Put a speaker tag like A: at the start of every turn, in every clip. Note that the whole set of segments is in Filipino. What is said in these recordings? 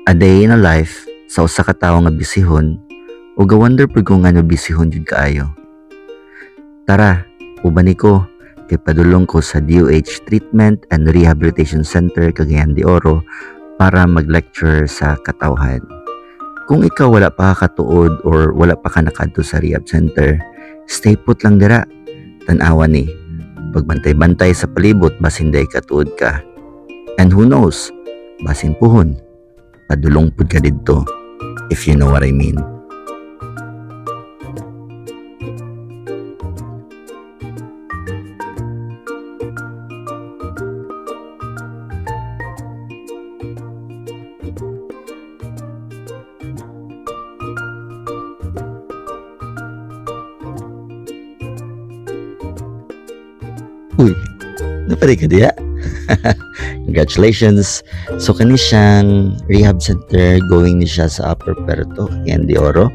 A: A day in a life sa usa ka tawo nga bisihon ug ga-wonder pud ko ngano bisihon jud kaayo. Tara, uban ko kay padulong ko sa DOH Treatment and Rehabilitation Center Cagayan de Oro para mag-lecture sa katawhan. Kung ikaw wala pa katuod or wala pa ka nakadto sa rehab center, stay put lang dira. Tan-awa ni, pagbantay-bantay sa palibot basin day katuod ka. And who knows, basin puhon, padulong pud ka didto, if you know what I mean. Uy, napari ka diya? Congratulations! So kani siyang rehab center, going ni siya sa Upper Puerto, Cagayan de Oro.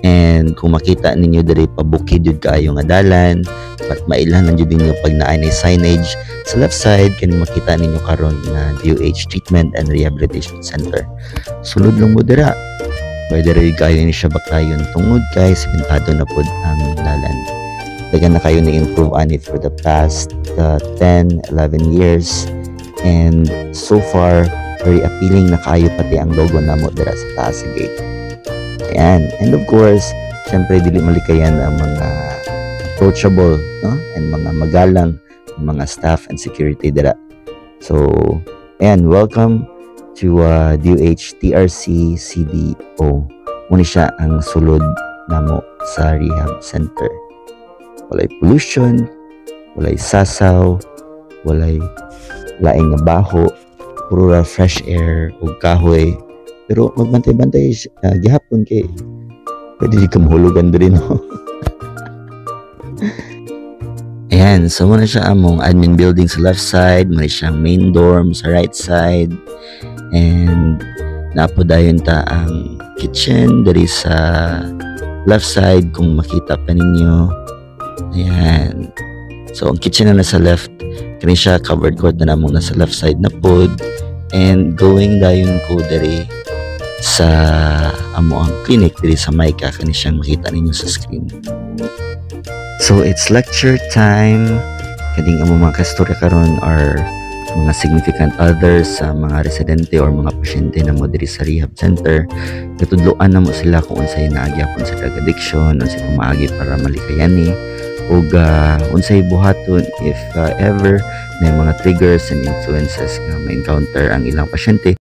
A: And kung makita ninyo diri pabukid jud kaayo nga dalan, at mailhan jud ninyo pag naay na signage sa left side kani makita ninyo karon nga DOH Treatment and Rehabilitation Center. Sulod lang mo dira. Pwede rin kayo ni siya bakayon tungod kay simentado na pod ang dalan. Dagan na kayo ni-improve on it for the past 10, 11 years. And so far, very appealing na kayo pati ang logo na mo dira sa taas sa gate. Ayan. And of course, syempre dili malikayan ang mga approachable, no? And mga magalang, mga staff and security dira. So, ayan, welcome to DOH TRC CDO. Muna siya ang sulod namo sa rehab center. Walay pollution, walay sasaw, walay laing nga baho, puro fresh air ug kahoy. Pero magbantay-bantay gihapon kay pwede di ka mahulugan diri no. Ayan, so muna siya among admin building sa left side, muna siyang main dorm sa right side, and napodayon ta ang kitchen diri sa left side kung makita pa ninyo. Ayan. So, ang kitchen na nasa left, kani siya covered court na namong nasa left side na pod. And going dayon ko diri sa amo ang clinic diri sa Maika, kani siyang makita ninyo sa screen. So, it's lecture time. Kading amo mga kastorya karon are mga significant others sa mga residente or mga pasyente na mo diri sa rehab center. Katudloan na mo sila kung unsay naagyapon sa drug addiction, unsay pumaagi para malikayani, ug unsay buhaton if ever na mga triggers and influences nga ma-encounter ang ilang pasyente